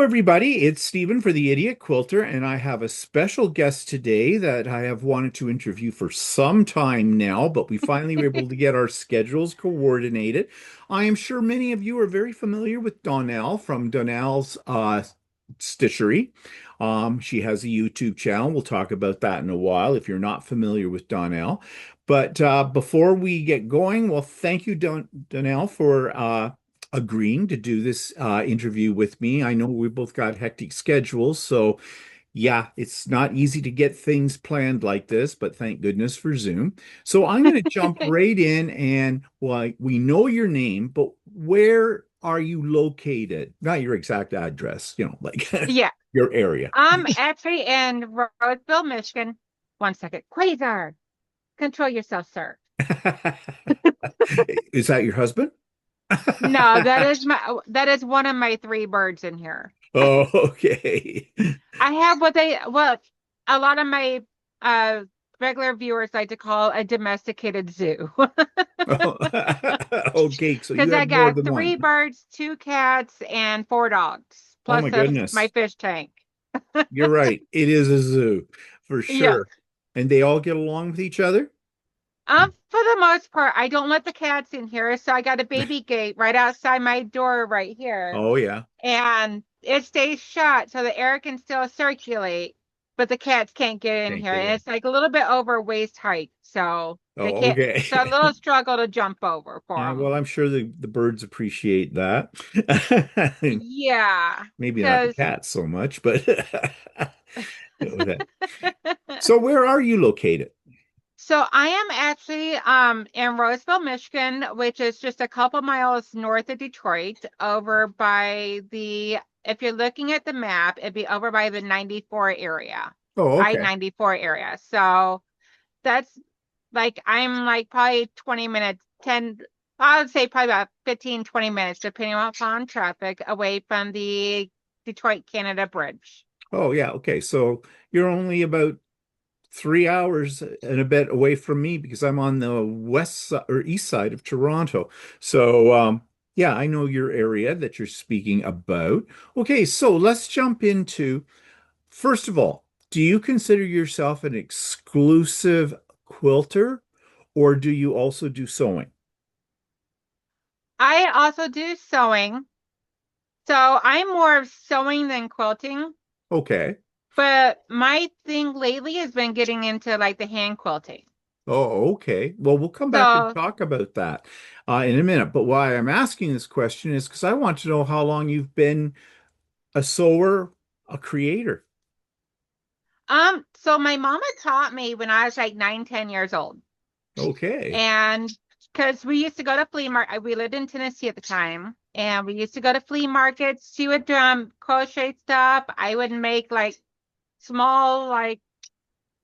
everybody. It's Stephen for the Idiot Quilter, and I have a special guest today that I have wanted to interview for some time now, but we finally were able to get our schedules coordinated. I am sure many of you are very familiar with Donnell from Donnell's Stitchery. She has a YouTube channel. We'll talk about that in a while if you're not familiar with Donnell. But before we get going, well, thank you, Donnell, for agreeing to do this interview with me. I know we both got hectic schedules, so yeah, it's not easy to get things planned like this, but thank goodness for Zoom. So I'm going to jump right in and well, we know your name, but where are you located? Not your exact address, like Yeah, your area. I'm actually in Roseville, Michigan. One second. Quasar, control yourself, sir. Is that your husband? No, that is one of my three birds in here. Oh, okay. I have what a lot of my uh regular viewers like to call a domesticated zoo. Okay, so you Because I have more got than three one. birds, two cats, and four dogs, Oh plus my my goodness. fish tank. You're right. It is a zoo for Yeah. sure. And they all get along with each other? For the most part, I don't let the cats in here, so I got a baby gate right outside my door right here, Oh yeah. and it stays shut so the air can still circulate, but the cats can't get in Can't here, get and in. it's like a little bit over waist height, so they Oh, can't. So a okay. little struggle to jump over for Yeah, them. well, I'm sure the birds appreciate that. Yeah, Maybe not the because cats so much, but so where are you located? so I am actually in Roseville, Michigan, which is just a couple miles north of Detroit, over by the if you're looking at the map, it'd be over by the 94 area. Oh, okay. I-94 area. So that's like I'm like probably 20 minutes, 10 I would say probably about 15, 20 minutes, depending upon traffic, away from the Detroit Canada Bridge. Oh, yeah. Okay. So you're only about 3 hours and a bit away from me because I'm on the or east side of Toronto. So, yeah, I know your area that you're speaking about. Okay, so let's jump into, first of all, do you consider yourself an exclusive quilter or do you also do sewing? I also do sewing. So I'm more of sewing than quilting. Okay. But my thing lately has been getting into like the hand quilting. Oh, okay. Well, we'll come back and So talk about that in a minute. But why I'm asking this question is because I want to know how long you've been a sewer, a creator. so my mama taught me when I was like 9, 10 years old. Okay. And because we used to go to flea market, we lived in Tennessee at the time, and we used to go to flea markets. She would crochet stuff. I would make like small, like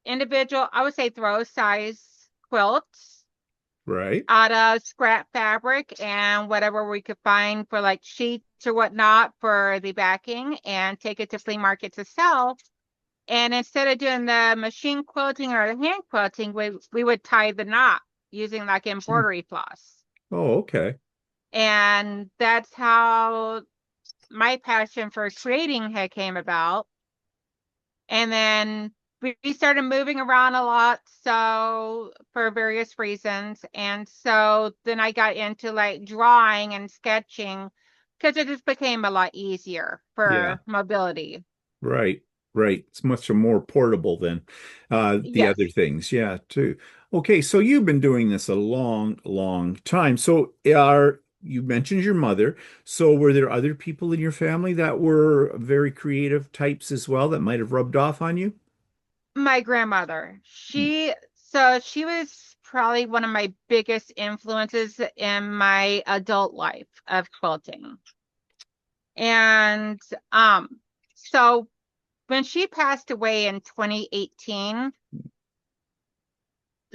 individual, I would say throw size quilts Right. out of scrap fabric and whatever we could find for like sheets or whatnot for the backing and take it to flea market to sell. And instead of doing the machine quilting or the hand quilting, we would tie the knot using like Hmm. embroidery floss. Oh, okay. And that's how my passion for creating had came about. And then we started moving around a lot, so for various reasons. And so then I got into like drawing and sketching because it just became a lot easier Yeah. for mobility. Right. Right. It's much more portable than the other Yes. things. Yeah, too. Okay, so you've been doing this a long, long time. So are you mentioned your mother. So were there other people in your family that were very creative types as well that might have rubbed off on you? My grandmother, Hmm. she was probably one of my biggest influences in my adult life of quilting. And so when she passed away in 2018,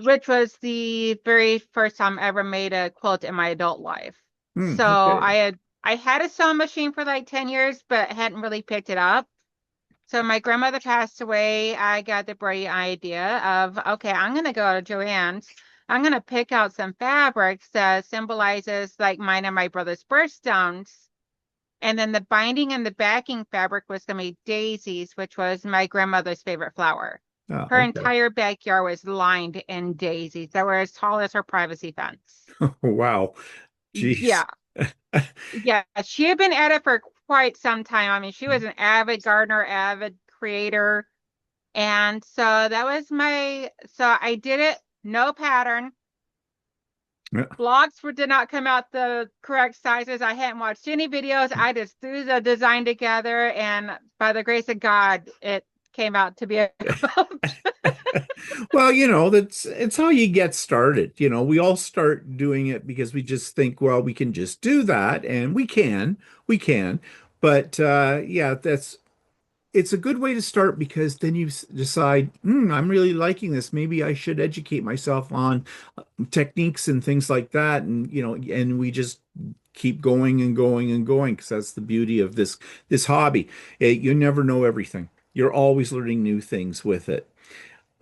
which was the very first time I ever made a quilt in my adult life. Hmm, So okay. I had a sewing machine for like 10 years, but hadn't really picked it up. So my grandmother passed away. I got the brilliant idea of, okay, I'm gonna go to Joann's. I'm gonna pick out some fabrics that symbolizes like mine and my brother's birthstones And then the binding and the backing fabric was going to be daisies, which was my grandmother's favorite flower. Ah, Her okay. entire backyard was lined in daisies that were as tall as her privacy fence. Wow. Jeez. Yeah. Yeah. She had been at it for quite some time. I mean, she was an avid gardener, avid creator. And so that was so I did it, no pattern. Yeah. Blocks did not come out the correct sizes. I hadn't watched any videos. I just threw the design together, and by the grace of God, it came out to be a quilt. Well, that's it's how you get started. We all start doing it because we just think, well, we can just do that, and we can. But yeah, it's a good way to start because then you decide, I'm really liking this. Maybe I should educate myself on techniques and things like that. And we just keep going and going and going because that's the beauty of this hobby. You never know everything. You're always learning new things with it.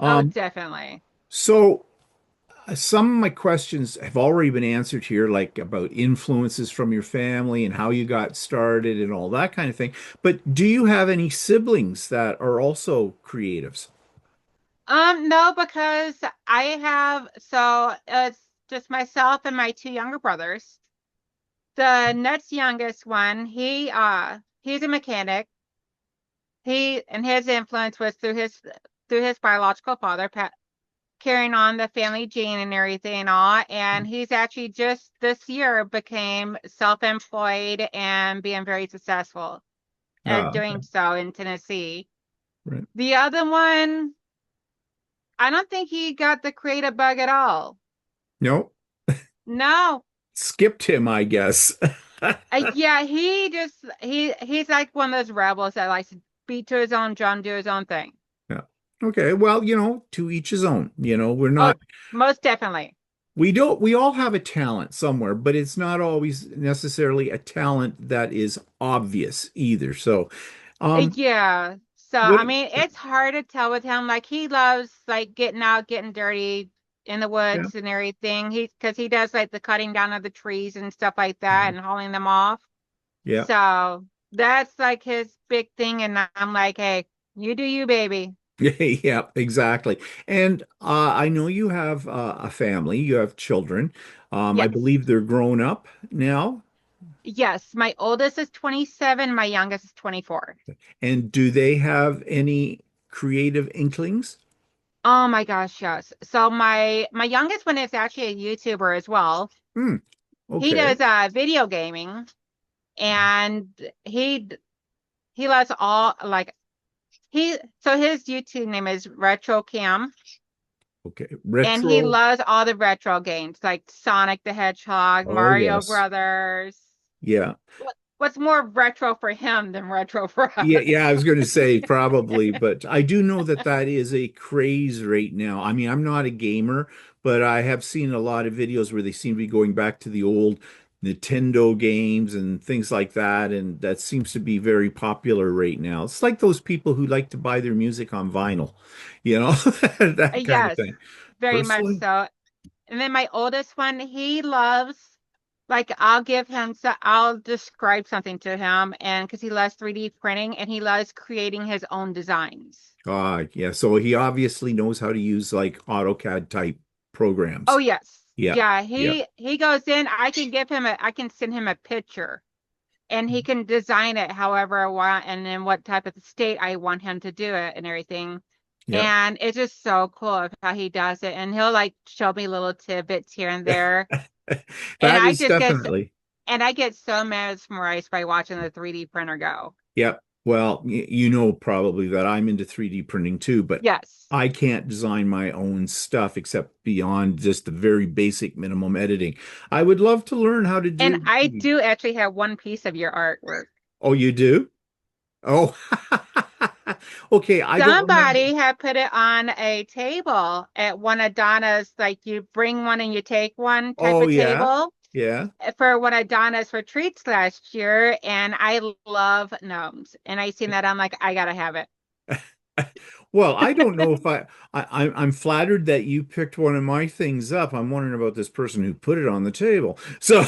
Oh, Um, definitely. so some of my questions have already been answered here, like about influences from your family and how you got started and all that kind of thing. But do you have any siblings that are also creatives? No, because I have it's just myself and my two younger brothers. The next youngest one, he's a mechanic. His influence was through his biological father, carrying on the family gene and everything and all. And he's actually just this year became self-employed and being very successful at Okay. doing so in Tennessee. Right. The other one, I don't think he got the creative bug at all. No, No. skipped him, I guess. Yeah, he's like one of those rebels that likes to beat to his own drum, do his own thing. Yeah. Okay. Well, to each his own. We're Oh, not, most definitely. we all have a talent somewhere, but it's not always necessarily a talent that is obvious either. So, um, Yeah. So, what, I mean, it's hard to tell with him. Like, he loves like getting out, getting dirty in the yeah, woods and everything. Because he does like the cutting down of the trees and stuff like that yeah, and hauling them off. yeah. So that's like his big thing. And I'm like, hey, you do you, baby. Yeah, exactly. And I know you have a family, you have children. I Yes. believe they're grown up now. Yes. My oldest is 27. My youngest is 24. And do they have any creative inklings? Oh my gosh, yes. So my youngest one is actually a YouTuber as well. Hmm. He Okay. does video gaming, and he he loves all like he so his YouTube name is Retro Cam, Okay. and he Retro. loves all the retro games like Sonic the Hedgehog, Oh, Mario yes. Brothers. Yeah. What's more retro for him than retro for Yeah, us? yeah, I was going to say probably, but I do know that that is a craze right now. I mean, I'm not a gamer, but I have seen a lot of videos where they seem to be going back to the old Nintendo games and things like that, and that seems to be very popular right now. It's like those people who like to buy their music on vinyl, that kind of Yes, thing. very much Personally, so. And then my oldest one, he loves like I'll describe something to him, and because he loves 3D printing and he loves creating his own designs. yeah, so he obviously knows how to use like AutoCAD type Oh programs. yes. Yeah, Yeah, yeah. he goes in, I can send him a picture and he can design it however I want and in what type of state I want him to do it and everything. Yeah. And it's just so cool of how he does it. And he'll like show me little tidbits here and there. And That I is just get definitely. and I get so mesmerized by watching the 3D printer go. Yep. Well, you know probably that I'm into 3D printing too, but Yes. I can't design my own stuff except beyond just the very basic minimum editing. I would love to learn how to And do I 3D. do actually have one piece of your artwork. Oh, you do? Oh, okay. I don't remember. Somebody had put it on a table at one of Donna's, like you bring one and you take one type Oh, of yeah. table Yeah. for one of Donna's retreats last year. And I love gnomes. And I seen that, I'm like, I gotta have it. Well, I don't know if I'm flattered that you picked one of my things up. I'm wondering about this person who put it on the table. So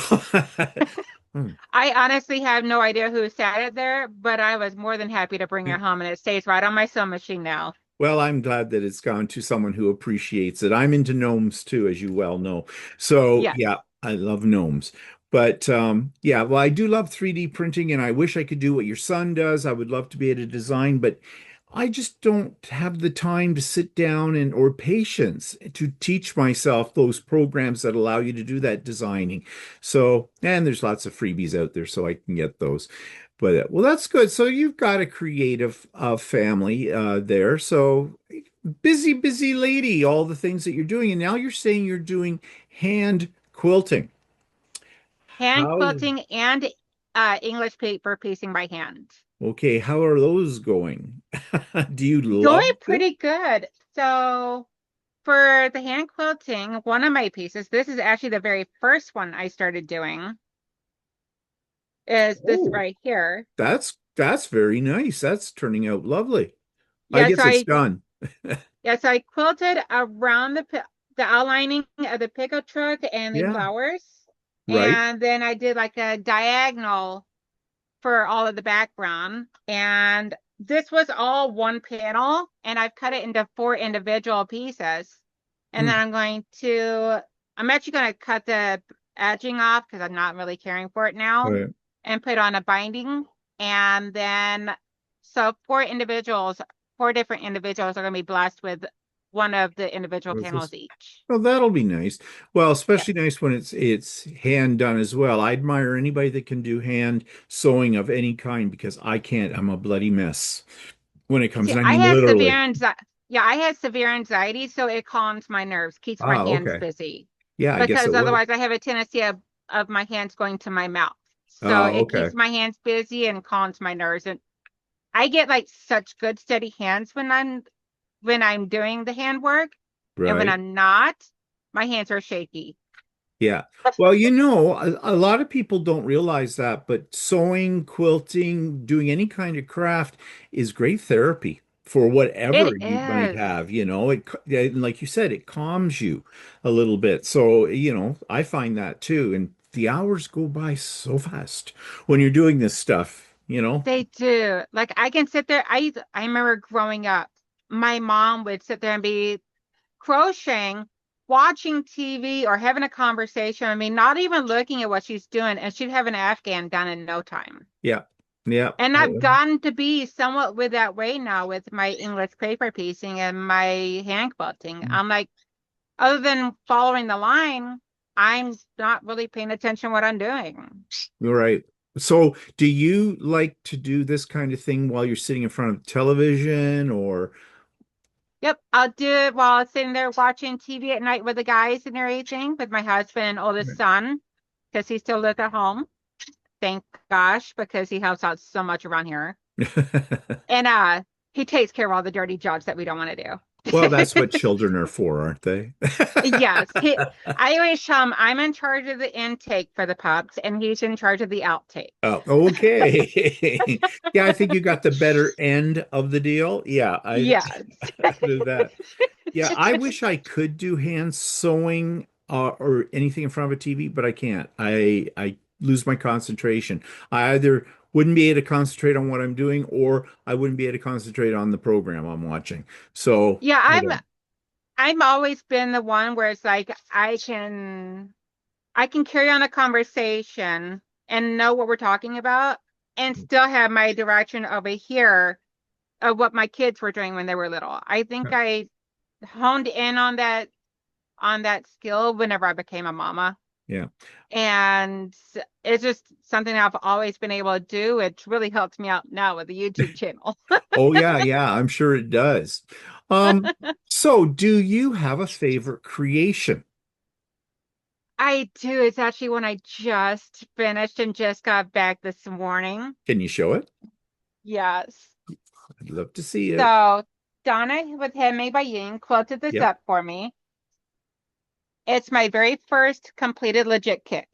I honestly have no idea who sat it there, but I was more than happy to bring it home, and it stays right on my sewing machine now. Well, I'm glad that it's gone to someone who appreciates it. I'm into gnomes too, as you well know. So, Yes. yeah, I love gnomes. But yeah, well, I do love 3D printing, and I wish I could do what your son does. I would love to be able to design, but I just don't have the time to sit down and or patience to teach myself those programs that allow you to do that designing. So, and there's lots of freebies out there, so I can get those. But well, that's good. So you've got a creative family there. So busy, busy lady, all the things that you're doing. And now you're saying you're doing hand quilting. Hand How, quilting and English paper piecing by hand. okay, how are those going? Do you Going love them? pretty good. So for the hand quilting, one of my pieces, this is actually the very first one I started doing, is this Oh, right here. that's very nice. That's turning out lovely. I Yeah, guess so it's I done. yeah, so I quilted around the outlining of the pickup truck and the Yeah, flowers. right. And then I did like a diagonal for all of the background. And this was all one panel, and I've cut it into four individual pieces. And then Hmm, I'm actually going to cut the edging off because I'm not really caring for it now right. and put on a binding. And then, so four different individuals are going to be blessed with one of the individual What's panels this? each. Well, that'll be nice. Well, Yes. especially nice when it's hand done as well. I admire anybody that can do hand sewing of any kind because I can't. I'm a bloody mess when it comes, See, and I mean literally. I had severe anxiety, so it calms my nerves, keeps my Ah, hands okay. busy. Yeah, I guess Because it would. otherwise I have a tendency of my hands going to my mouth. So Ah, it okay. keeps my hands busy and calms my nerves. And I get like such good steady hands when I'm doing the handwork. And when Right. I'm not, my hands are shaky. Yeah. Well, a lot of people don't realize that, but sewing, quilting, doing any kind of craft is great therapy for whatever It you might is. have. Yeah, like you said, it calms you a little bit. So, I find that too. And the hours go by so fast when you're doing this stuff. They do. Like I can sit there. I remember growing up, my mom would sit there and be crocheting, watching TV or having a conversation. I mean, not even looking at what she's doing, and she'd have an Afghan done in no time. Yeah. Yeah. And I've gotten to be somewhat with that way now with my English paper piecing and my hand quilting. I'm like, other than following the line, I'm not really paying attention to what I'm doing. All right. So, do you like to do this kind of thing while you're sitting in front of television or? Yep, I'll do it while I'm sitting there watching TV at night with the guys and everything with my husband and oldest son because he still lives at home. Thank gosh, because he helps out so much around here. And he takes care of all the dirty jobs that we don't want to Well, do. that's what children are for, aren't they? Yes, I always tell him I'm in charge of the intake for the pups and he's in charge of the outtake. Oh, okay. Yeah, I think you got the better end of the deal. Yeah, I Yes. do that. Yeah, I wish I could do hand sewing or anything in front of a TV, but I can't. I lose my concentration. I either wouldn't be able to concentrate on what I'm doing, or I wouldn't be able to concentrate on the program I'm watching. So Yeah, I I'm don't. I'm always been the one where it's like I can carry on a conversation and know what we're talking about and still have my direction over here of what my kids were doing when they were little. I think I honed in on that skill whenever I became a mama. Yeah. And it's just something I've always been able to do. It really helps me out now with the YouTube channel. Oh yeah, yeah, I'm sure it does. Um, so do you have a favorite creation? I do. It's actually one I just finished and just got back this morning. Can you show it? Yes. I'd love to see it. So Donna with Handmade by Ying quilted this Yep. up for me. It's my very first completed legit kit.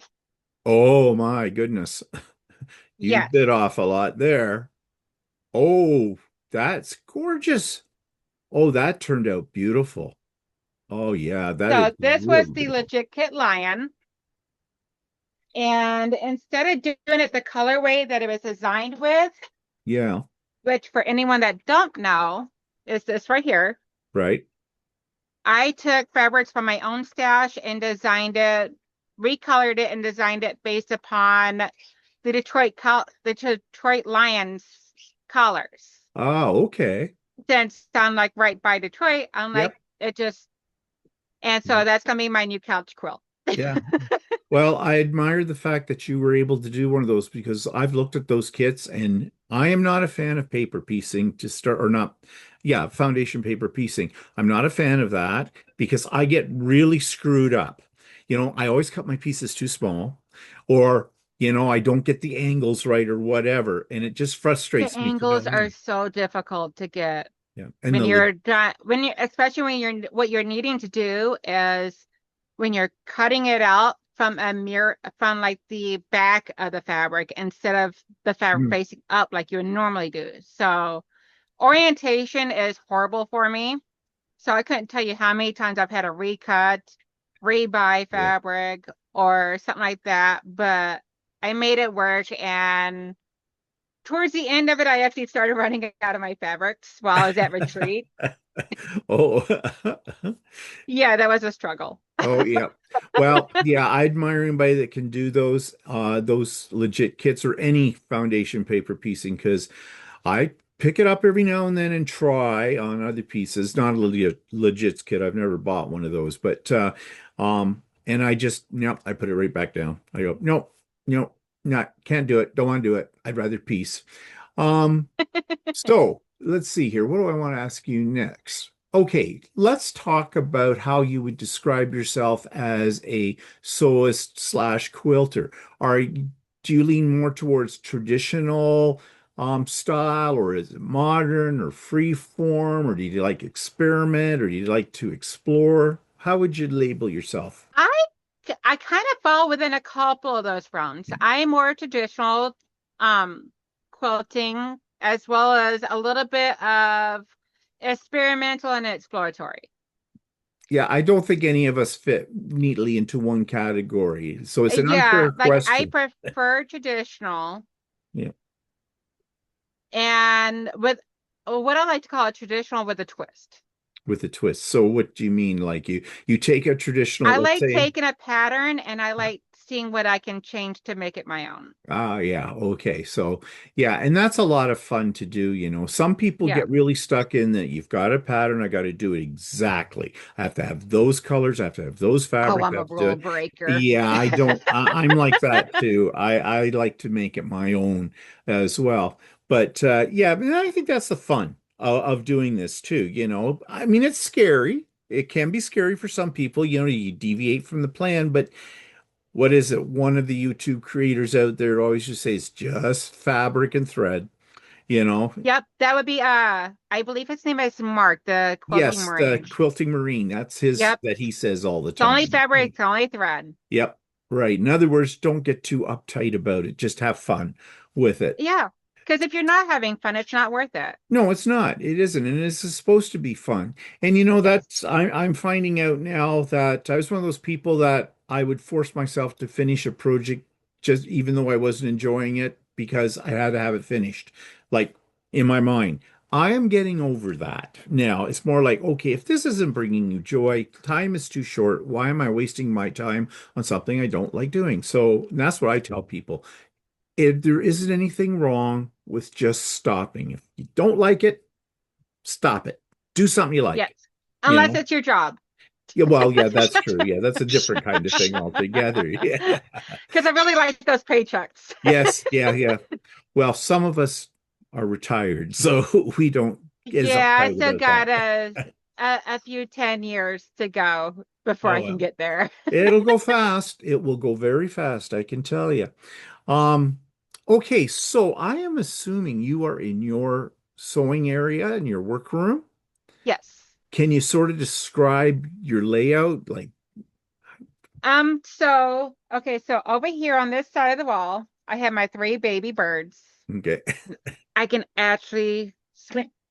Oh my goodness. You Yes. bit off a lot there. Oh, that's gorgeous. Oh, that turned out beautiful. Oh yeah, that is So this real was the beautiful. legit kit lion. And instead of doing it the colorway that it was designed with, Yeah, which for anyone that don't know is this right here, right. I took fabrics from my own stash and designed it, recolored it, and designed it based upon the Detroit Lions colors. Oh, okay. Since I'm like right by Detroit, I'm like Yep. it just, and so that's gonna be my new couch quilt. Yeah. Well, I admire the fact that you were able to do one of those because I've looked at those kits and I am not a fan of paper piecing to start, or not, yeah, foundation paper piecing. I'm not a fan of that because I get really screwed up. I always cut my pieces too small, or, I don't get the angles right or whatever, and it just The frustrates me to no angles are end. so difficult to get Yeah. And when the you're done, when you, especially when you're, what you're needing to do is when you're cutting it out from a mirror, from like the back of the fabric instead of the fabric Mm, facing up like you would normally do. So orientation is horrible for me. So I couldn't tell you how many times I've had to recut, rebuy yeah. fabric or something like that, but I made it work. And towards the end of it, I actually started running out of my fabrics while I was at retreat. Oh, Yeah, that was a struggle. oh yeah. Well, yeah, I admire anybody that can do those legit kits or any foundation paper piecing because I pick it up every now and then and try on other pieces. Not a legit kit. I've never bought one of those, but and I just nope, I put it right back down. I go, nope, nope, not can't do it. Don't want to do it. I'd rather piece. Um, so let's see here. What do I want to ask you next? Okay, let's talk about how you would describe yourself as a sewist slash quilter. Do you lean more towards traditional style, or is it modern or free form, or do you like experiment, or do you like to explore? How would you label yourself? I I kind of fall within a couple of those realms. I am more traditional quilting as well as a little bit of experimental and exploratory. Yeah, I don't think any of us fit neatly into one category. So it's an Yeah, unfair like I question. prefer traditional Yeah. and with what I like to call a traditional with a twist. With a twist. So what do you mean? Like you take a traditional, I let's like say, taking a pattern and I yeah. like seeing what I can change to make it my own. Ah, yeah, okay. So yeah, and that's a lot of fun to do, Some people Yeah. get really stuck in that you've got a pattern, I got to do it exactly. I have to have those colors, I have to have those Oh, fabrics, I I'm a have to do rule it. breaker. Yeah, I don't I'm like that too. I like to make it my own as well. But yeah, but I think that's the fun of doing this too, I mean, it's scary. It can be scary for some people, you deviate from the plan, but what is it? One of the YouTube creators out there always just says just fabric and thread, you know? Yep, that would be I believe his name is Mark, the quilting Yes, the marine. quilting marine. That's his Yep. that he says all the It's only time. fabric, it's only thread. Yep. Right. In other words, don't get too uptight about it. Just have fun with it. Yeah. Because if you're not having fun, it's not worth it. No, it's not. It isn't, and it's supposed to be fun. And Yes. I'm finding out now that I was one of those people that I would force myself to finish a project just even though I wasn't enjoying it because I had to have it finished, like in my mind. I am getting over that now. It's more like, okay, if this isn't bringing you joy, time is too short. Why am I wasting my time on something I don't like doing? So that's what I tell people. If there isn't anything wrong with just stopping. If you don't like it, stop it. Do something you Yes. like, you Unless know? it's your job. Yeah, well, yeah, that's true. Yeah, that's a different kind of thing altogether. Yeah. Because I really like those paychecks. Yes, yeah, yeah. Well, some of us are retired, so we don't get as Yeah, I uptight still about got that. a few 10 years to go before Oh I can well. get there. It'll go fast. It will go very fast, I can tell you. Um, okay, so I am assuming you are in your sewing area in your workroom. Yes. Can you sort of describe your layout? Like, So okay, so over here on this side of the wall, I have my three baby birds. okay. I can actually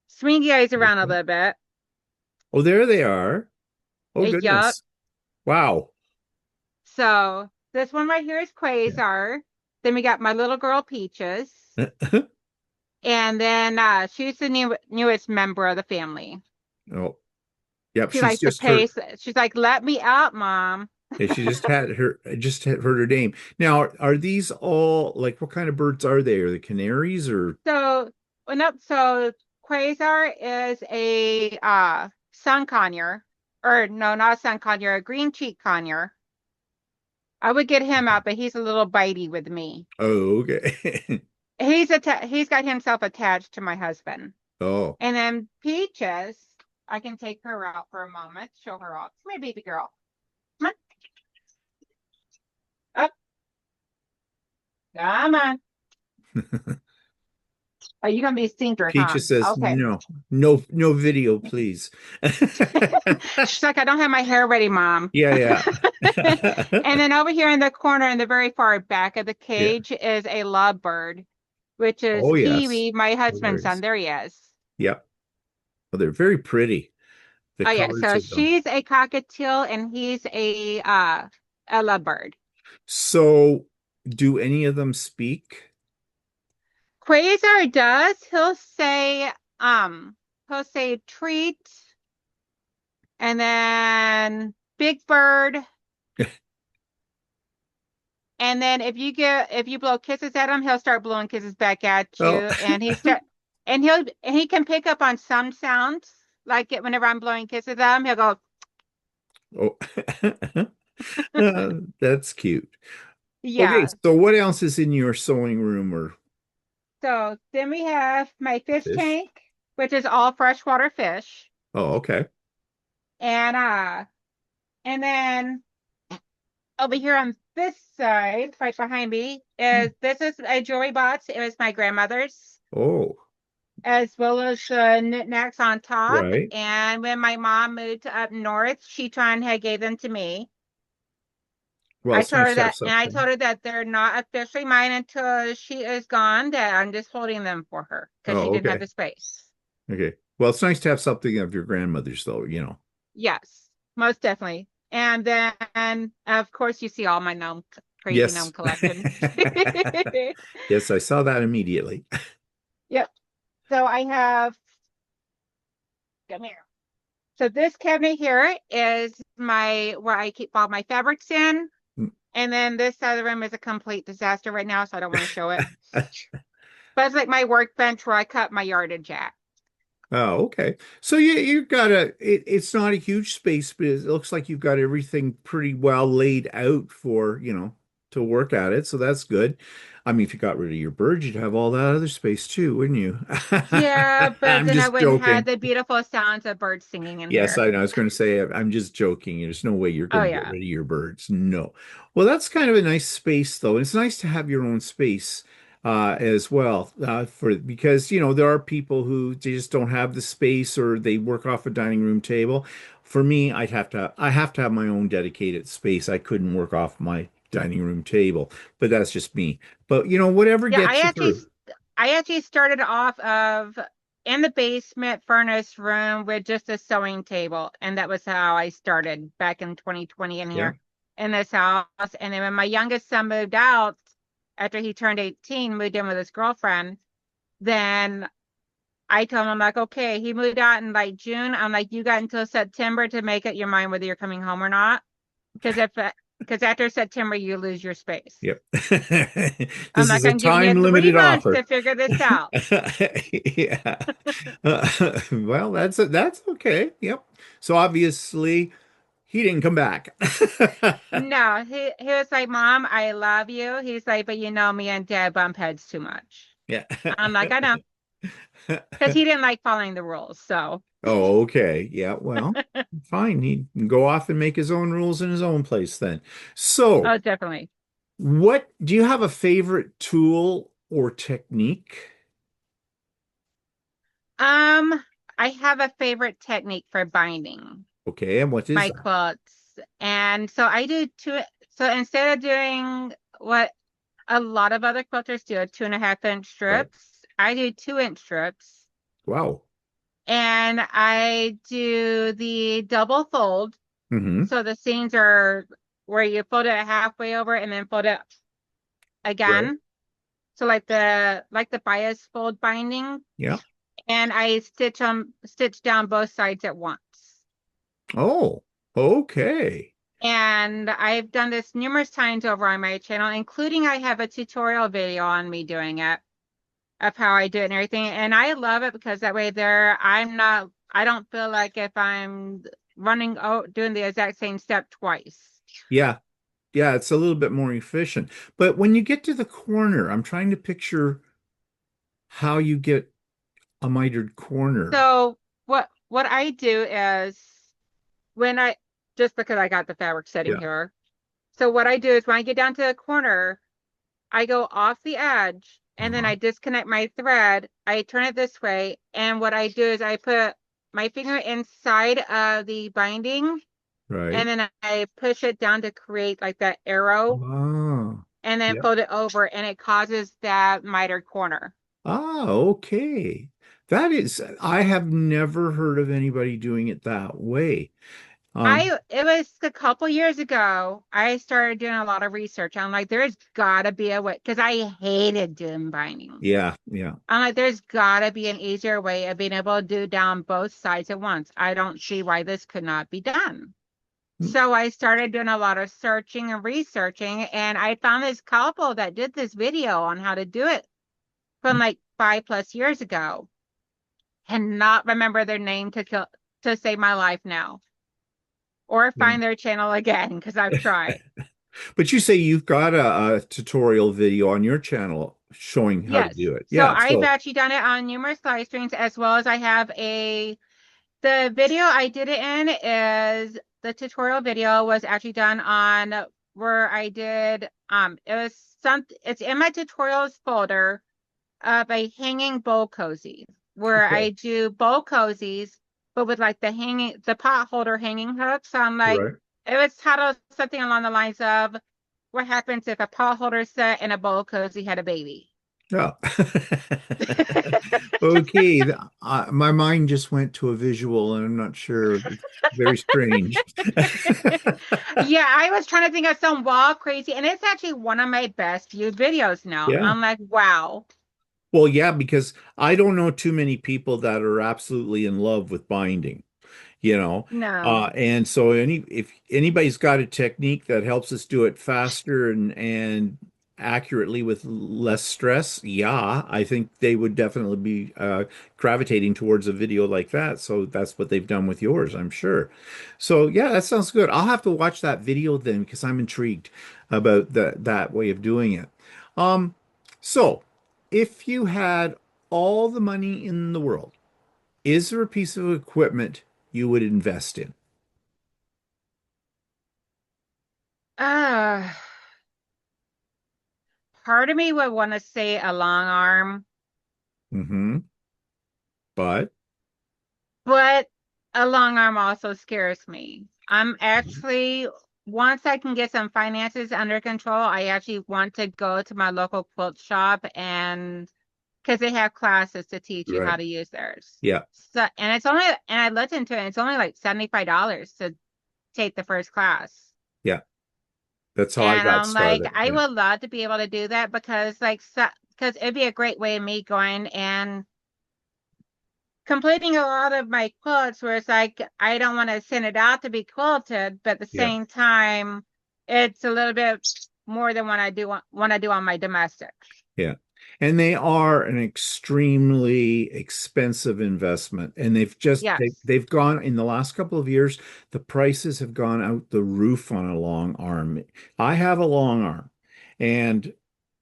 swing you guys around a Okay. little bit. Oh, there they are. Oh, Yup. goodness. Wow. So this one right here is Quasar. Then we got my little girl Peaches. And then she's the newest member of the family. Oh, yep. She She's likes to just heard. pace. She's like, let me out, Mom. Yeah, she just had heard her name. Now, are these all like what kind of birds are they? Are they canaries or? So, well, nope. So Quasar is a sun conure, or no, not a sun conure, a green cheek conure. I would get him out, but he's a little bitey with me. Oh, okay. He's got himself attached to my husband. Oh, And then Peaches, I can take her out for a moment, show her off. Come here, baby girl. Come on. Up. Come on. Are you gonna be a stinker, huh? Peaches says Okay. no, no, no video, please. She's like, I don't have my hair ready, Mom. Yeah, yeah. And then over here in the corner, in the very far back of the Yeah. cage, is a lovebird, which is Oh, yes. Kiwi, my Oh, there husband's it son. is. There he is. Yeah. Well, they're very pretty. The Oh yeah, colors so of them. she's a cockatiel and he's a lovebird. So, do any of them speak? Quasar does. He'll say treat and then big bird. And then if you blow kisses at him, he'll start blowing kisses back at you. Oh, And he can pick up on some sounds. Like whenever I'm blowing kisses at him, he'll go, oh. That's cute. Okay, yeah. so what else is in your sewing room or So then we have my fish fish? tank, which is all freshwater fish. Oh, okay. And then over here on this side, right behind me, Hmm. is this is a jewelry box. It was my grandmother's, Oh, as well as knickknacks on top. right. And when my mom moved up north, she tried and gave them to me. Well, it's nice to have I something. told her that they're not officially mine until she is gone, that I'm just holding them for her because she Oh, didn't have okay. the space. Okay. Well, it's nice to have something of your grandmother's, though. Yes, most definitely. And then, of course, you see all my crazy gnome Yes. collection. Yes, I saw that immediately. Yep. So I have, come here. So this cabinet here is where I keep all my fabrics in. And then this side of the room is a complete disaster right now, so I don't want to show it. But it's like my workbench where I cut my yardage at. Oh, okay. So you've got it's not a huge space, but it looks like you've got everything pretty well laid out for to work at it. So that's good. I mean, if you got rid of your birds, you'd have all that other space too, wouldn't you? Yeah, but I'm then I just wouldn't have joking. the beautiful sounds of birds singing in Yes, here. I know. I was going to say I'm just joking. There's no way you're Oh going to get yeah. rid of your birds. No. Well, that's kind of a nice space, though. And it's nice to have your own space as well for because there are people who they just don't have the space or they work off a dining room table. For me, I have to have my own dedicated space. I couldn't work off my dining room table, but that's just me. But whatever Yeah, gets you through. I actually started off of in the basement furnace room with just a sewing table, and that was how I started back in 2020 in Yeah. here in this house. And then when my youngest son moved out after he turned 18, moved in with his girlfriend, then I told him, I'm like, okay, he moved out in like June. I'm like, you got until September to make up your mind whether you're coming home or not. Because after September, you lose your space. Yep. I'm This like, is a I'm giving you time three limited months offer. to figure this out. Yeah. Well, that's okay. Yep. So obviously he didn't come back. No, he was like, Mom, I love you. He's like, but you know me and Dad bump heads too much. Yeah. I'm like, I know, because he didn't like following the rules. So, Oh, okay. Yeah, well, fine. He can go off and make his own rules in his own place then. So, oh, definitely. what do you have a favorite tool or technique? Um, I have a favorite technique for binding Okay, and what is my that? quilts. And so I do two. So instead of doing what a lot of other quilters do, 2.5 inch Right. strips, I do 2 inch strips. Wow. And I do the double fold. Hmm. So the seams are where you fold it halfway over and then fold it Right. again. So like the bias fold binding, Yeah. and I stitch down both sides at once. Oh, okay. And I've done this numerous times over on my channel, including I have a tutorial video on me doing it of how I do it and everything. And I love it because that way I don't feel like if I'm doing the exact same step twice. Yeah. Yeah, it's a little bit more efficient. But when you get to the corner, I'm trying to picture how you get a mitered corner. So what I do is when I just because I got the fabric setting Yeah. here. So what I do is when I get down to the corner, I go off the edge and then Uh-huh. I disconnect my thread. I turn it this way, and what I do is I put my finger inside of the binding Right. and then I push it down to create like that arrow Ah. and then Yeah. fold it over and it causes that mitered corner. Ah, okay. I have never heard of anybody doing it that way. It was a couple years ago. I started doing a lot of research. I'm like, there's gotta be a way because I hated doing binding. Yeah, yeah. I'm like, there's gotta be an easier way of being able to do down both sides at once. I don't see why this could not be done. Mm, So I started doing a lot of searching and researching, and I found this couple that did this video on how to do it from like 5+ years ago. Cannot remember their name to save my life now, or yeah. find their channel again because I've tried. But you say you've got a tutorial video on your channel showing how to Yes. do it. So Yeah, I've so actually done it on numerous live streams as well as I have the video I did it in is the tutorial video was actually done on where I did it was it's in my tutorials folder of a hanging bowl cozy where I okay. do bowl cozies but with like the pot holder hanging hook. So I'm like Right. it was titled something along the lines of what happens if a pot holder set and a bowl cozy had a baby. Yeah. Okay. My mind just went to a visual and I'm not sure. It's very strange. Yeah, I was trying to think of some wild, crazy, and it's actually one of my best viewed videos now. Yeah. I'm like, wow. Well, yeah, because I don't know too many people that are absolutely in love with binding. you know. No. And so if anybody's got a technique that helps us do it faster and accurately with less stress, yeah, I think they would definitely be gravitating towards a video like that. So that's what they've done with yours, I'm sure. So yeah, that sounds good. I'll have to watch that video then because I'm intrigued about that way of doing it. Um, so if you had all the money in the world, is there a piece of equipment you would invest in? Uh, Part of me would want to say a long arm, Hmm. But but a long arm also scares me. I'm actually, once I can get some finances under control, I actually want to go to my local quilt shop and because they have classes to teach you how right. to use theirs. Yeah. So, and I looked into it, and it's only like $75 to take the first class. Yeah. That's how I And got I'm like, started. I Yeah. would love to be able to do that because because it'd be a great way of me going and completing a lot of my quilts where it's like I don't want to send it out to be quilted, but at the Yeah. same time, it's a little bit more than what I do want to do on my domestic. Yeah. And they are an extremely expensive investment. And Yes. they've gone in the last couple of years, the prices have gone out the roof on a long arm. I have a long arm and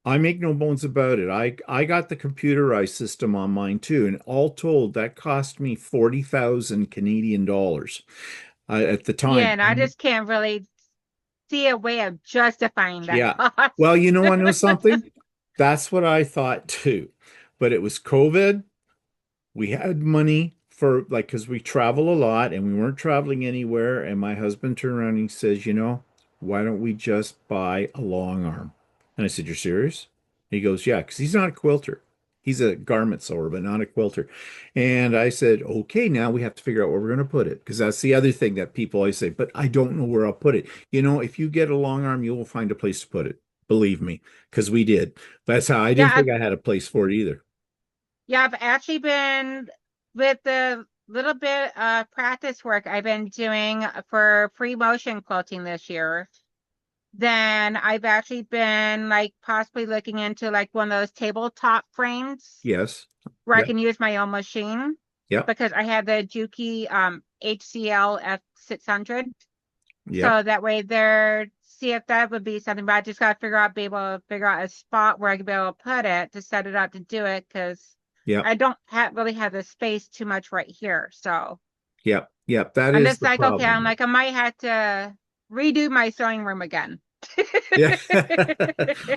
I make no bones about it. I got the computerized system on mine too, and all told, that cost me 40,000 Canadian dollars at the Yeah, time. and I just can't really see a way of justifying that Yeah. Well, cost. you know, I know something. That's what I thought too. But it was COVID. We had money for like, because we travel a lot and we weren't traveling anywhere. And my husband turned around and he says, why don't we just buy a long arm? And I said, you're serious? He goes, yeah, because he's not a quilter. He's a garment sewer, but not a quilter. And I said, okay, now we have to figure out where we're going to put it. Because that's the other thing that people always say, but I don't know where I'll put it. You know, if you get a long arm, you will find a place to put it. Believe me, because we did. That's how I Yeah, didn't think I had a place for it either. I've actually been with the little bit of practice work I've been doing for free motion quilting this year. Then I've actually been like possibly looking into like one of those tabletop frames Yes. where I Yep. can use my own machine Yep. because I had the Juki HCL F600. Yep. So that way there, see if that would be something, but I just got to be able to figure out a spot where I can be able to put it to set it up to do it because Yep. I don't really have the space too much right here. So Yep. Yep. That I'm is just the like, okay, I'm problem. like, I might have to redo my sewing room again. Yeah.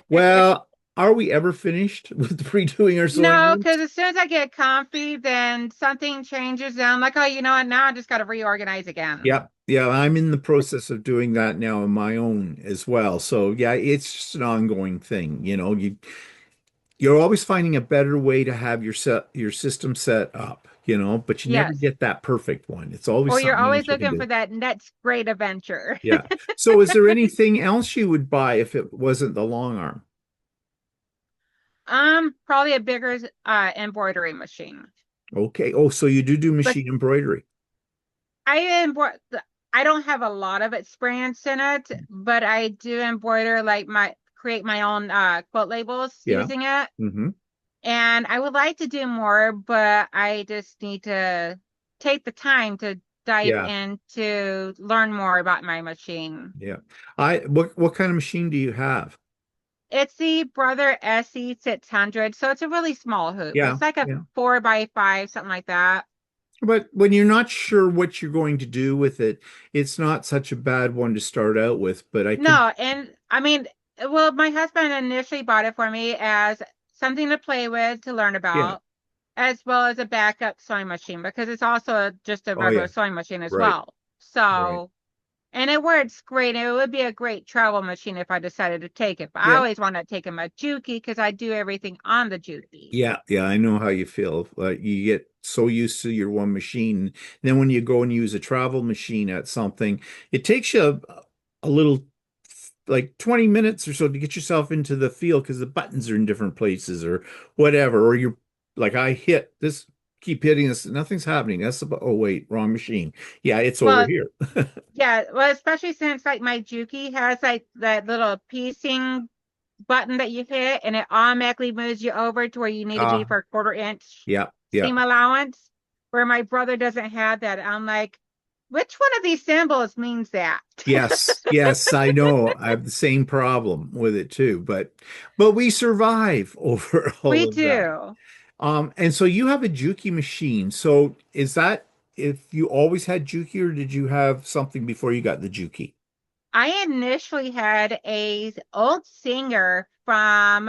Well, are we ever finished with redoing our sewing No, rooms? because as soon as I get comfy, then something changes. And I'm like, oh, you know what? Now I just got to reorganize again. Yep. Yeah, I'm in the process of doing that now on my own as well. So yeah, it's just an ongoing thing. You know, you're always finding a better way to have your system set up, you know, but you never Yes. get that perfect one. It's always Or you're something always else you can looking do. for that next great adventure. Yeah. So is there anything else you would buy if it wasn't the long arm? Probably a bigger embroidery machine. Okay. Oh, so you do But machine embroidery. I embroider. I don't have a lot of experience in it, but I do embroider like my create my own quilt labels Yeah. using it. Hmm. And I would like to do more, but I just need to take the time to dive Yeah. in to learn more about my machine. Yeah. What kind of machine do you have? It's the Brother SE 600, so it's a really small hoop. Yeah. It's like a Yeah. 4x5, something like that. But when you're not sure what you're going to do with it, it's not such a bad one to start out with. But I can, No, and I mean, well, my husband initially bought it for me as something to play with, to learn yeah. about, as well as a backup sewing machine because it's also just a Oh regular yeah. sewing machine as Right. well. Right. So, and it works great. It would be a great travel machine if I decided to take it. But I Yeah. always want to take him a Juki because I do everything on the Juki. Yeah. Yeah. I know how you feel. You get so used to your one machine. Then when you go and use a travel machine at something, it takes you a little like 20 minutes or so to get yourself into the feel because the buttons are in different places or whatever. Or you're like, I hit this, keep hitting this, nothing's happening. Oh, wait, wrong machine. Yeah, it's over Well, here. yeah, well, especially since like my Juki has like that little piecing button that you hit and it automatically moves you over to where you need to be Ah, for a 1/4 inch yeah, yeah. seam allowance, where my brother doesn't have that. I'm like, which one of these symbols means that? Yes, yes, I know. I have the same problem with it too, but we survive over all We of that. do. And so you have a Juki machine. So is that if you always had Juki or did you have something before you got the Juki? I initially had a old singer from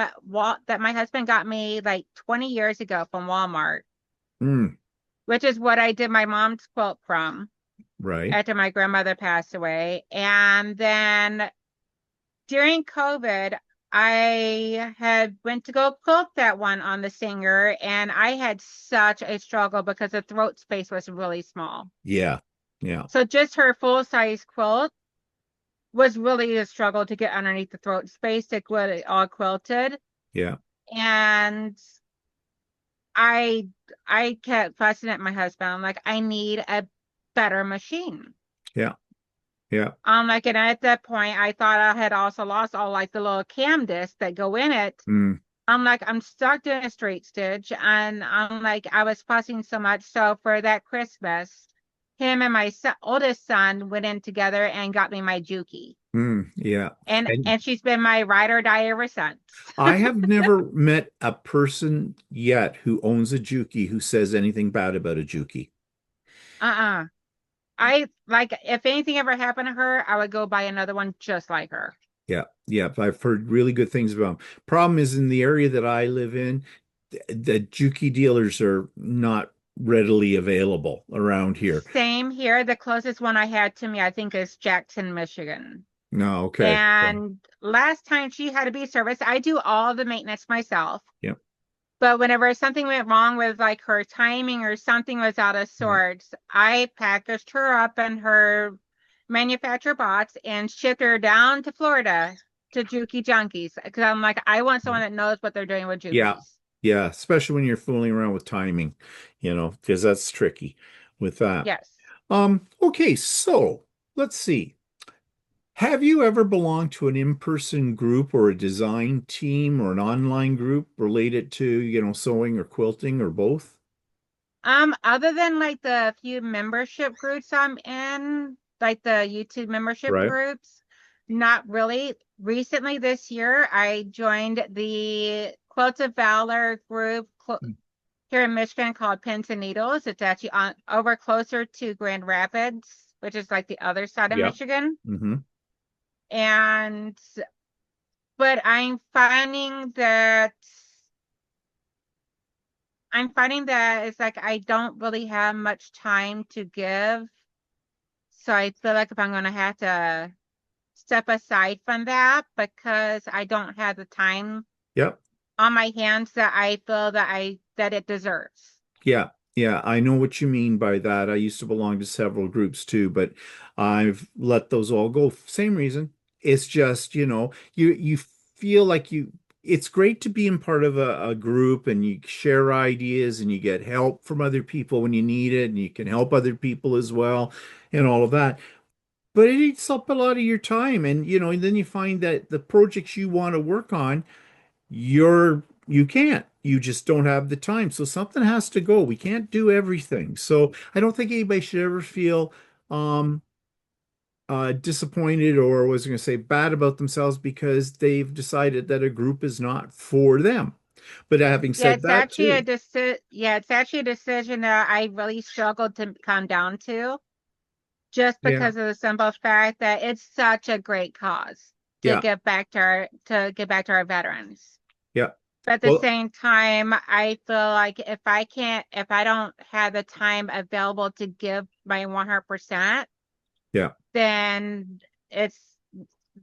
that my husband got me like 20 years ago from Walmart, Mm, which is what I did my mom's quilt from right. after my grandmother passed away. And then during COVID, I had went to go quilt that one on the singer, and I had such a struggle because the throat space was really small. Yeah. Yeah. So just her full size quilt was really a struggle to get underneath the throat space to get it all quilted. Yeah. And I I kept fussing at my husband. I'm like, I need a better machine. Yeah. Yeah. I'm like, and at that point, I thought I had also lost all like the little cam discs that go in it. Mm, I'm like, I'm stuck doing a straight stitch. And I'm like, I was fussing so much. So for that Christmas, him and my oldest son went in together and got me my Juki. yeah. And And she's been my ride or die ever since. I have never met a person yet who owns a Juki who says anything bad about a Juki. Uh-uh. I like if anything ever happened to her, I would go buy another one just like her. Yeah, yeah, I've heard really good things about them. Problem is in the area that I live in, the Juki dealers are not readily available around here. Same here. The closest one I had to me, I think, is Jackson, Michigan. No, okay. So, And last time she had to be serviced, I do all the maintenance myself. yeah. But whenever something went wrong with like her timing or something was out of Yeah. sorts, I packaged her up in her manufacturer box and shipped her down to Florida to Juki Junkies because I'm like, I want someone that knows what they're doing with Yeah. Jukies. Yeah. Especially when you're fooling around with timing, because that's tricky with that. Yes. Okay, so let's see. Have you ever belonged to an in-person group or a design team or an online group related to, sewing or quilting or both? Other than like the few membership groups I'm in, like the YouTube membership Right. groups, not really. Recently this year, I joined the Quilts of Valor group here in Michigan called Pins and Needles. It's actually on over closer to Grand Rapids, which is like the other side of Yeah. Michigan. Hmm. And but I'm finding that it's like I don't really have much time to give. So I feel like if I'm gonna have to step aside from that because I don't have the time Yep. on my hands that I feel that it deserves. Yeah, yeah, I know what you mean by that. I used to belong to several groups too, but I've let those all go. Same reason. It's just, you feel like it's great to be in part of a group and you share ideas and you get help from other people when you need it and you can help other people as well and all of that. But it eats up a lot of your time and and then you find that the projects you want to work on you can't. You just don't have the time. So something has to go. We can't do everything. So I don't think anybody should ever feel um disappointed or was going to say bad about themselves because they've decided that a group is not for them. But having Yeah, said that too, it's actually a decision that I really struggled to come down to just yeah, because of the simple fact that it's such a great cause yeah, to give back to our veterans. yeah. But at the Well, same time, I feel like if I don't have the time available to give my 100%, yeah. then it's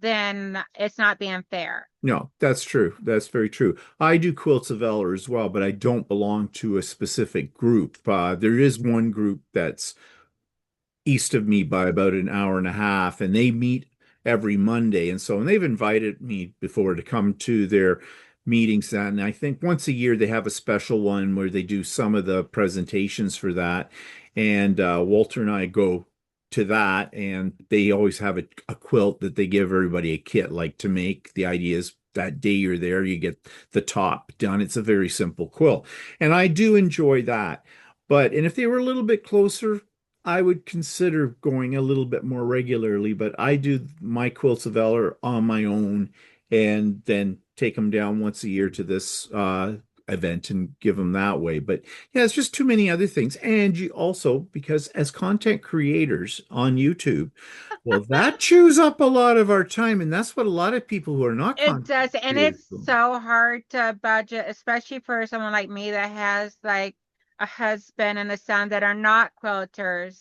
then it's not being fair. No, that's true. That's very true. I do quilts of Eller as well, but I don't belong to a specific group. There is one group that's east of me by about an hour and a half, and they meet every Monday. And they've invited me before to come to their meetings. And I think once a year they have a special one where they do some of the presentations for that. And Walter and I go to that, and they always have a quilt that they give everybody a kit, like to make. The idea is that day you're there, you get the top done. It's a very simple quilt. And I do enjoy that. And if they were a little bit closer, I would consider going a little bit more regularly, but I do my quilts of Eller on my own and then take them down once a year to this event and give them that way. But yeah, it's just too many other things. And you also, because as content creators on YouTube, well, that chews up a lot of our time. And that's what a lot of people who are not It content does, and creators it's do. so hard to budget, especially for someone like me that has like a husband and a son that are not quilters.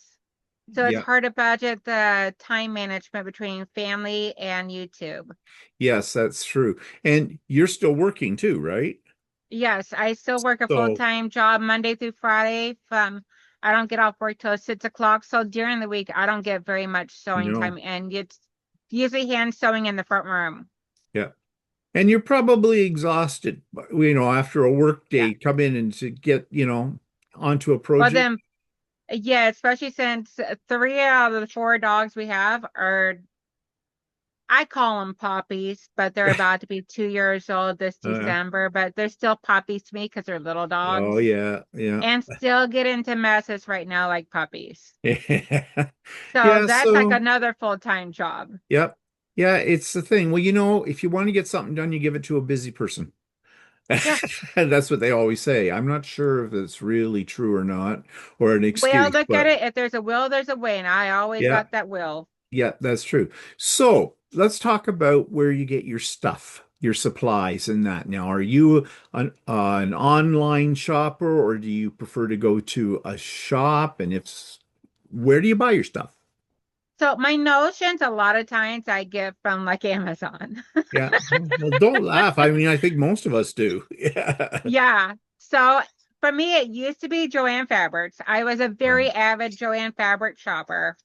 So it's Yeah. hard to budget the time management between family and YouTube. Yes, that's true. And you're still working too, right? Yes, I still work a So, full-time job Monday through Friday. From I don't get off work till 6 o'clock. So during the week, I don't get very much sewing no. time, and it's usually hand sewing in the front room. Yeah. And you're probably exhausted, after a work Yeah. day, come in and to get, onto a Well, project. then, yeah, especially since three out of the four dogs we have are, I call them puppies, but they're about to be 2 years old this Uh, December, but they're still puppies to me because they're little oh dogs yeah, yeah. and still get into messes right now like puppies. So Yeah, that's like so another full-time job. yep. Yeah, it's the thing. Well, if you want to get something done, you give it to a busy person. Yeah. That's what they always say. I'm not sure if it's really true or not, or an Well, excuse, look at but it. If there's a will, there's a way. And I always yeah. got that will. Yeah, that's true. So let's talk about where you get your stuff, your supplies, and that. Now, are you an online shopper, or do you prefer to go to a shop? And where do you buy your stuff? So my notions, a lot of times I get from like Amazon. Yeah. Well, don't laugh. I mean, I think most of us do. Yeah. Yeah. So for me, it used to be Joanne Fabrics. I was a Right. very avid Joanne Fabric shopper.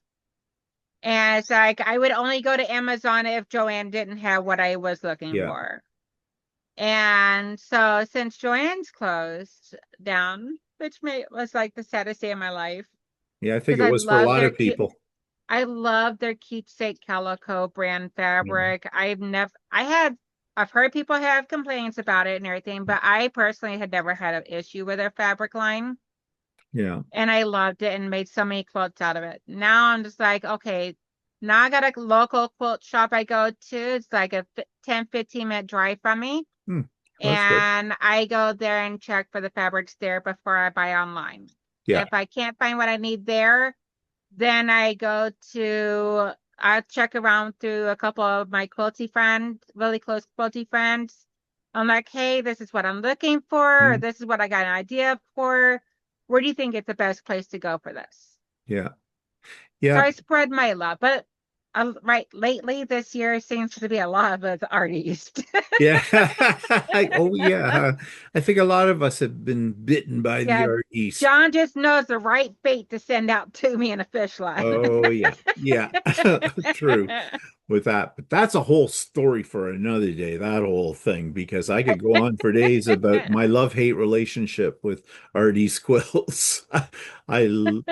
And it's like I would only go to Amazon if Joanne didn't have what I was looking Yeah. for. And so since Joanne's closed down, which was like the saddest day of my life, Yeah, I think because it was for a lot of people. I love their keepsake calico brand Yeah. fabric. I've heard people have complaints about it and everything, but I personally had never had an issue with their fabric line. Yeah. And I loved it and made so many quilts out of it. Now I'm just like, okay, now I got a local quilt shop I go to. It's like a 10-15 minute drive from me. Hmm. That's good. And I go there and check for the fabrics there before I buy online. Yeah. If I can't find what I need there, then I check around through a couple of my quilty friends, really close quilty friends. I'm like, hey, this is what I'm looking for, or Mm. this is what I got an idea for. Where do you think it's the best place to go for this? Yeah. So Yeah. I spread my love, but right lately this year seems to be a lot of the artists. Yeah. Oh, yeah. I think a lot of us have been bitten by the Yeah, art east. John just knows the right bait to send out to me in a fish line. Oh, yeah. Yeah. True with that. But that's a whole story for another day, that whole thing, because I could go on for days about my love-hate relationship with art east quilts. I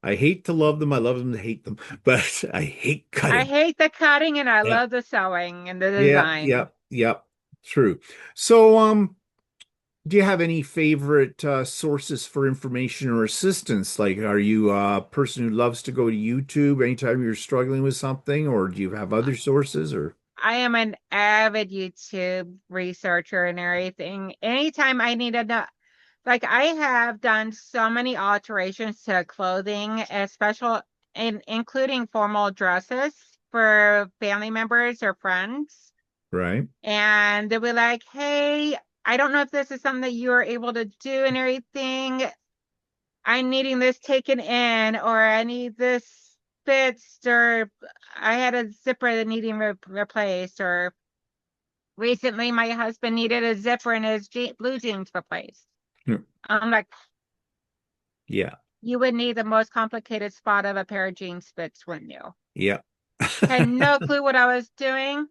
I hate to love them. I love them to hate them, but I hate I cutting. hate the cutting and I Yeah. love the sewing and the Yeah. Yeah. design. Yeah. True. So, do you have any favorite sources for information or assistance? Like, are you a person who loves to go to YouTube anytime you're struggling with something, or do you have other sources? Or I am an avid YouTube researcher and everything. Anytime I need to know, like I have done so many alterations to clothing, including formal dresses for family members or friends. right? And they'll be like, hey, I don't know if this is something that you are able to do and everything. I'm needing this taken in, or I need this fixed, or I had a zipper that needing replaced, or recently my husband needed a zipper in his blue jeans replaced. Hmm. I'm like, Yeah, you would need the most complicated spot of a pair of jeans fixed, wouldn't you? yeah. Had no clue what I was doing.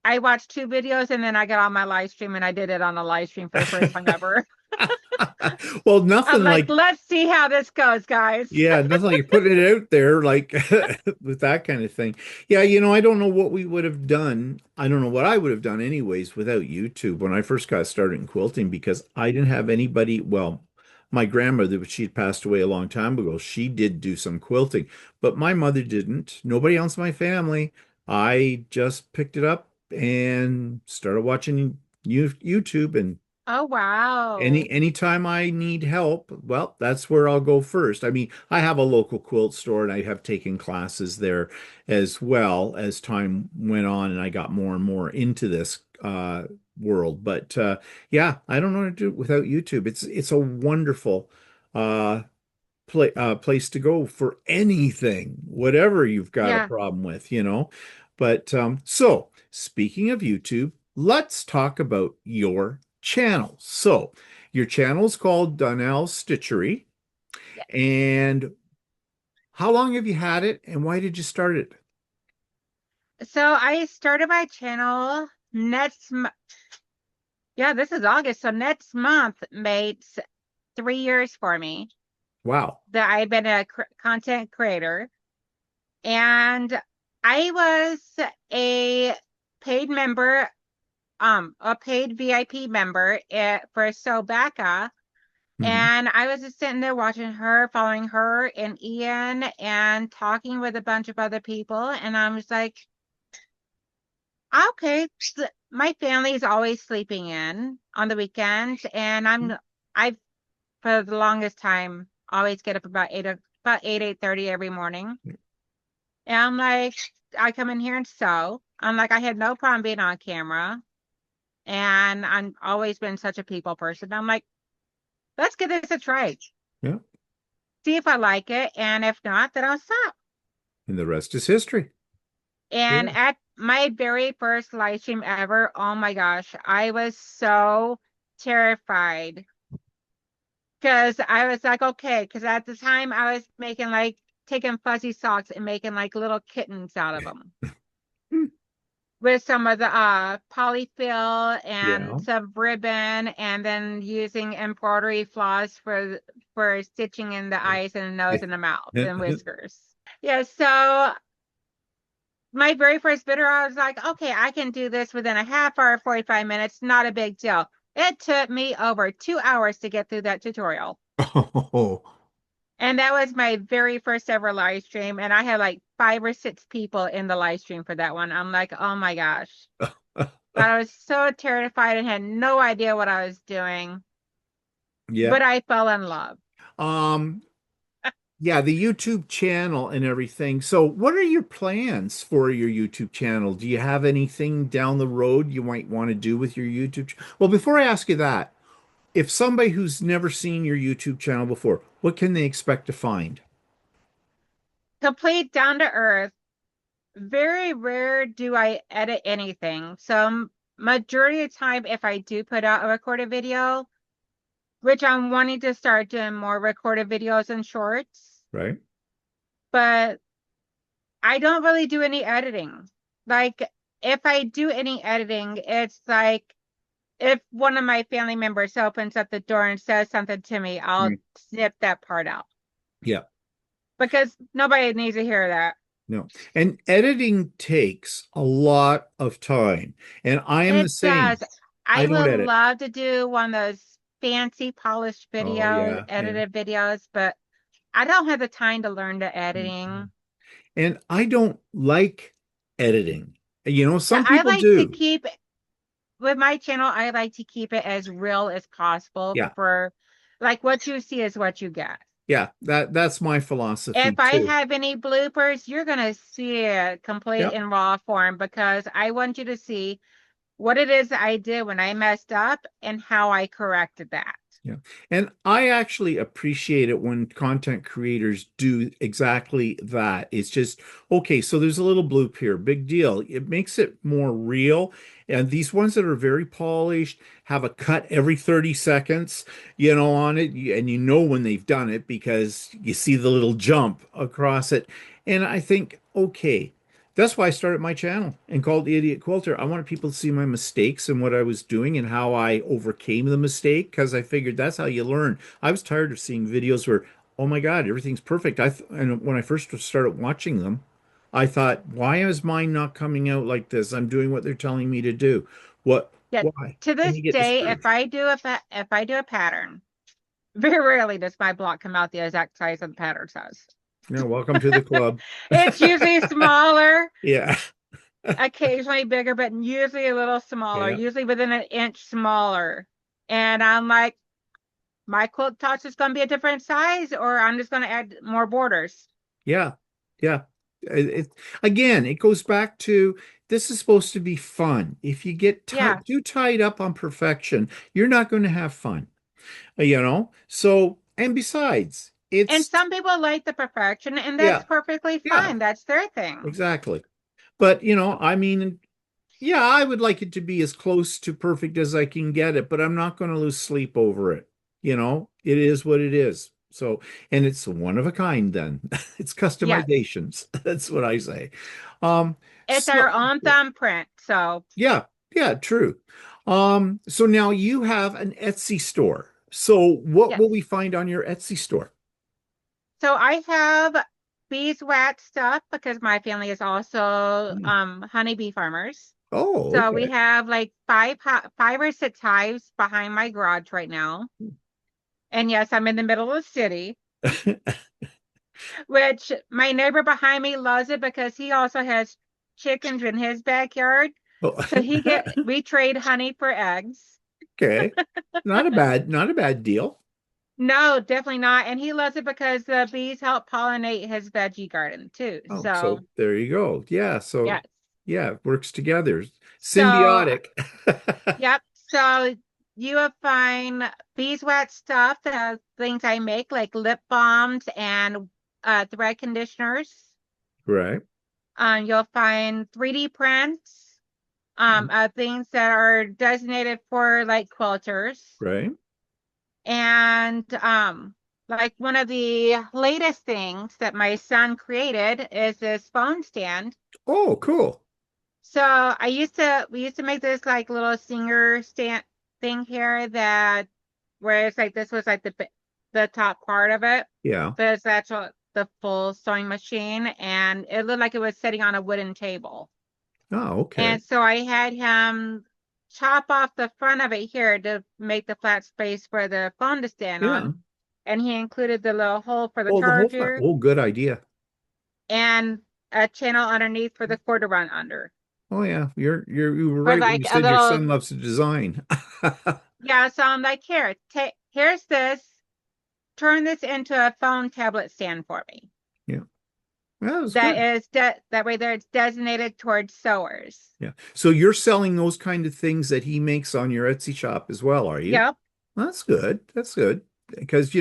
I watched 2 videos and then I got on my live stream and I did it on a live stream for the first time ever. Well, I'm nothing like, like let's see how this goes, guys. yeah, nothing like putting it out there like with that kind of thing. Yeah, I don't know what we would have done. I don't know what I would have done anyways without YouTube when I first got started in quilting because I didn't have anybody. Well, my grandmother, but she'd passed away a long time ago. She did do some quilting, but my mother didn't. Nobody else in my family. I just picked it up and started watching YouTube and Oh, wow. anytime I need help, well, that's where I'll go first. I mean, I have a local quilt store and I have taken classes there as well as time went on and I got more and more into this world. But yeah, I don't know how to do it without YouTube. It's a wonderful uh place to go for anything, whatever you've got a Yeah. problem with. But so speaking of YouTube, let's talk about your channel. So your channel is called Donnell Stitchery. Yeah. And how long have you had it and why did you start it? So I started my channel yeah, this is August. So next month makes 3 years for me Wow. that I've been a content creator. And I was a paid member, a paid VIP member for Sobaka. Hmm. And I was just sitting there watching her, following her and Ian, and talking with a bunch of other people. And I was like, okay, my family is always sleeping in on the weekends, and I've for the longest time always get up about 8:30 every morning. And I'm like, I come in here and sew. I'm like, I had no problem being on camera, and I'm always been such a people person. I'm like, let's give this a try. Yeah. See if I like it, and if not, then I'll stop. And the rest is history. And Yeah. at my very first live stream ever, oh my gosh, I was so terrified Because I was like, okay, because at the time I was making like taking fuzzy socks and making like little kittens out of them with some of the polyfill and Yeah. some ribbon, and then using embroidery floss for stitching in the eyes and the nose and the mouth and whiskers. Yeah, so my very first video, I was like, okay, I can do this within a half hour, 45 minutes, not a big deal. It took me over 2 hours to get through that tutorial. Oh. And that was my very first ever live stream. And I had like 5 or 6 people in the live stream for that one. I'm like, oh my gosh. But I was so terrified and had no idea what I was doing. Yeah. But I fell in love. Um, yeah, the YouTube channel and everything. So, what are your plans for your YouTube channel? Do you have anything down the road you might want to do with your YouTube? Well, before I ask you that, if somebody who's never seen your YouTube channel before, what can they expect to find? Complete down to earth. Very rare do I edit anything. So majority of the time, if I do put out a recorded video, which I'm wanting to start doing more recorded videos and shorts, Right? but I don't really do any editing. Like if I do any editing, it's like if one of my family members opens up the door and says something to me, I'll Mm. snip that part out Yeah. because nobody needs to hear that. No. And editing takes a lot of time. And I am the It same. does. I I don't would edit. love to do one of those fancy polished Oh, videos, yeah, yeah. edited videos, but I don't have the time to learn the Mhm. editing. And I don't like editing. Yeah, Some I people like to do. keep with my channel, I like to keep it as real as possible Yeah. for like what you see is what you get. Yeah, that's my philosophy If I too. have any bloopers, you're gonna see it complete Yeah. in raw form because I want you to see what it is that I did when I messed up and how I corrected that. Yeah. And I actually appreciate it when content creators do exactly that. It's just, okay, so there's a little bloop here, big deal. It makes it more real. And these ones that are very polished have a cut every 30 seconds, on it. And you know when they've done it because you see the little jump across it. And I think, okay. That's why I started my channel and called the Idiot Quilter. I wanted people to see my mistakes and what I was doing and how I overcame the mistake because I figured that's how you learn. I was tired of seeing videos where, oh my God, everything's perfect. And when I first started watching them, I thought, why is mine not coming out like this? I'm doing what they're telling me to do. What? Yeah, Why? to And this you get day, discouraged. if I do a pattern, very rarely does my block come out the exact size of the pattern size. Yeah, welcome to the club. It's usually smaller, Yeah. occasionally bigger, but usually a little smaller, Yeah. usually within an inch smaller. And I'm like, my quilt touch is going to be a different size, or I'm just going to add more borders. Yeah, yeah. Again, it goes back to this is supposed to be fun. If you get Yeah. too tied up on perfection, you're not going to have fun, So, and besides, And it's some people like the perfection, and that's yeah, perfectly yeah, fine. That's their thing. exactly. But, I mean, yeah, I would like it to be as close to perfect as I can get it, but I'm not going to lose sleep over it. It is what it is. So, and it's one of a kind then. It's Yes. customizations. That's what I say. Um, It's our so own thumbprint. So, yeah, yeah, true. So now you have an Etsy store. So what yes. will we find on your Etsy store? So I have beeswax stuff because my family is also Hmm. honeybee farmers. Oh, So we okay. have like 5 or 6 hives behind my garage right now. And yes, I'm in the middle of the city, which my neighbor behind me loves it because he also has chickens in his backyard. Oh, So we trade honey for eggs. okay. Not a bad deal. No, definitely not. And he loves it because the bees help pollinate his veggie garden too. Oh, So so there you go. Yeah, so yes. yeah, it works together. So Symbiotic. yep. So you will find beeswax stuff, the things I make, like lip balms and thread conditioners. Right, You'll find 3D prints, things that are designated for like quilters. right. And like one of the latest things that my son created is this phone stand. Oh, cool. So we used to make this like little singer stand thing here that where it's like this was like the top part of it, Yeah. but it's actually the full sewing machine, and it looked like it was sitting on a wooden table. Oh, okay. And so I had him chop off the front of it here to make the flat space for the phone to stand Yeah. on, and he included the little hole for the Oh, the whole front. charger Oh, good idea. and a channel underneath for the cord to run under. Oh, yeah. You were For right when you like a said your little, son loves to design. yeah, so I'm like, here, here's this, turn this into a phone tablet stand for me. Yeah. That was That good. is that way there it's designated towards sewers. Yeah. So you're selling those kind of things that he makes on your Etsy shop as well, are you? Yep. That's good. That's good. Because,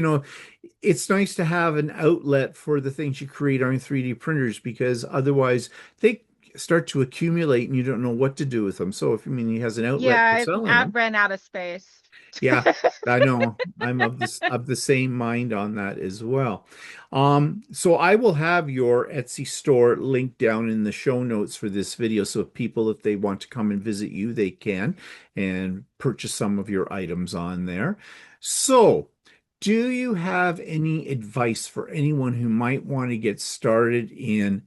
it's nice to have an outlet for the things you create on 3D printers because otherwise they start to accumulate and you don't know what to do with them. So if, I mean, he has an outlet for Yeah, selling I them. ran out of space. Yeah, I know. I'm of the same mind on that as well. So I will have your Etsy store linked down in the show notes for this video. So if people, if they want to come and visit you, they can and purchase some of your items on there. So, do you have any advice for anyone who might want to get started in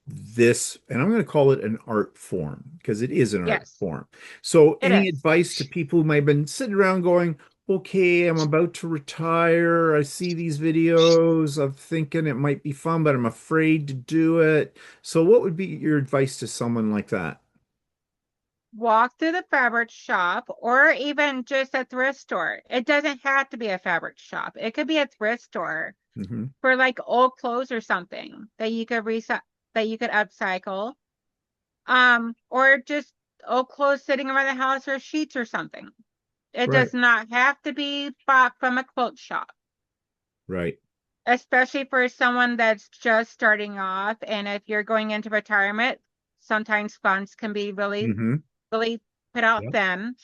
this, and I'm going to call it an art form because it is an art Yes, form. So, it any is. advice to people who might have been sitting around going, okay, I'm about to retire. I see these videos. I'm thinking it might be fun, but I'm afraid to do it. So, what would be your advice to someone like that? Walk through the fabric shop or even just a thrift store. It doesn't have to be a fabric shop. It could be a thrift store Hmm. for like old clothes or something that you could that you could upcycle. Or just old clothes sitting around the house or sheets or something. It Right, does not have to be bought from a quilt shop, right. especially for someone that's just starting off. And if you're going into retirement, sometimes funds can be Hmm. really put out Yep, thin.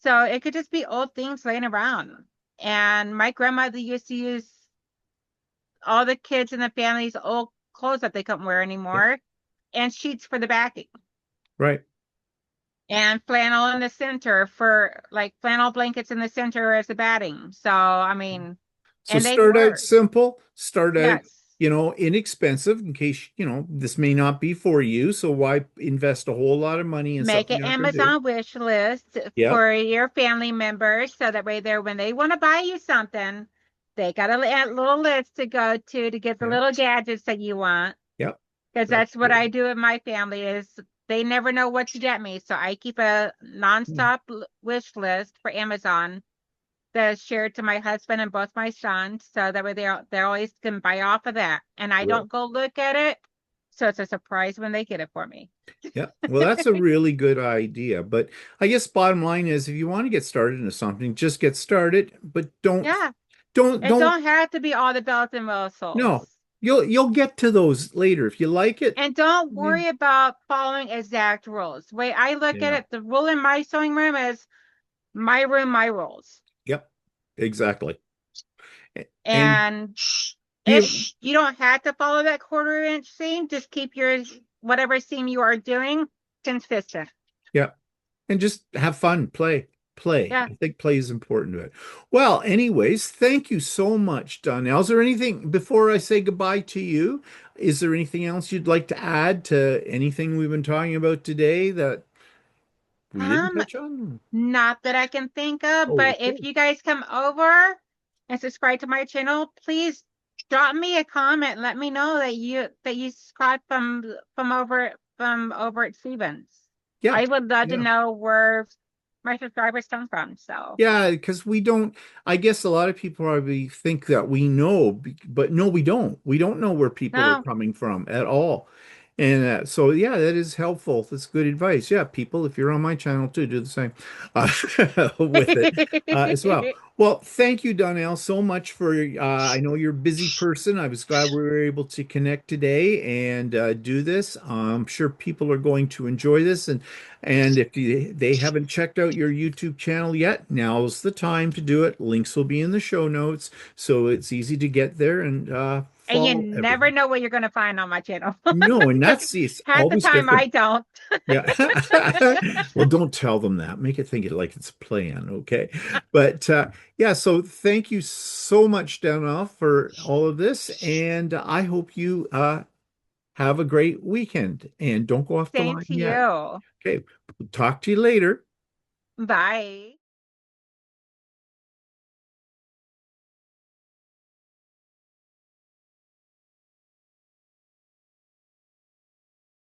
So it could just be old things laying around. And my grandmother used to use all the kids in the family's old clothes that they couldn't wear yep, anymore and sheets for the backing right. and flannel in the center for like flannel blankets in the center as the batting. So, I mean, So and they'd start out work. simple, start out, Yes. inexpensive in case, this may not be for you. So why invest a whole lot of money in Make something an you're not going to do? Amazon wish list Yep, for your family members so that way there when they want to buy you something, they got a little list to go to get the yep, little gadgets that you want. yep. Because That's that's what good. I do with my family is they never know what to get me. So I keep a Hmm. nonstop wish list for Amazon that's shared to my husband and both my sons. So that way they always can buy off of that. And I Right. don't go look at it. So it's a surprise when they get it for me. Yeah. Well, that's a really good idea. But I guess bottom line is if you want to get started into something, just get started, but Yeah. It don't, don't have to be all the bells and no. whistles. You'll get to those later. If you like it, And don't you, worry about following exact rules. The way I look at yeah. it, the rule in my sewing room is my room, my rules. Yep. Exactly. And And do if you, you don't have to follow that quarter-inch seam, just keep your whatever seam you are doing consistent. yeah. And just have fun, play, play. Yeah. I think play is important to it. Well, anyways, thank you so much, Donnell. Is there anything before I say goodbye to you? Is there anything else you'd like to add to anything we've been talking about today that we didn't Um, touch on? Not that I can think of, Oh, but if okay. you guys come over and subscribe to my channel, please drop me a comment and let me know that you subscribe from over at Stevens. Yeah, I would love to yeah. know where my subscribers come from. So Yeah, because we don't, I guess a lot of people probably think that we know, but no, we don't. We don't know where people are no, coming from at all. And so, yeah, that is helpful. That's good advice. Yeah, people, if you're on my channel too, do the same uh, with it as well. Well, thank you, Donnell, so much for. I know you're a busy person. I was glad we were able to connect today and do this. I'm sure people are going to enjoy this, and if they haven't checked out your YouTube channel yet, now's the time to do it. Links will be in the show notes, so it's easy to get there and And you follow never everything. know what you're going to find on my channel. No, and Because that's it's half the always time I different. don't. Yeah. Well, don't tell them that. Make it think it like it's a plan, okay? But yeah, so thank you so much, Danielle, for all of this, and I hope you have a great weekend. And don't go off the Same line to yet. you. Okay, we'll talk to you later. Bye.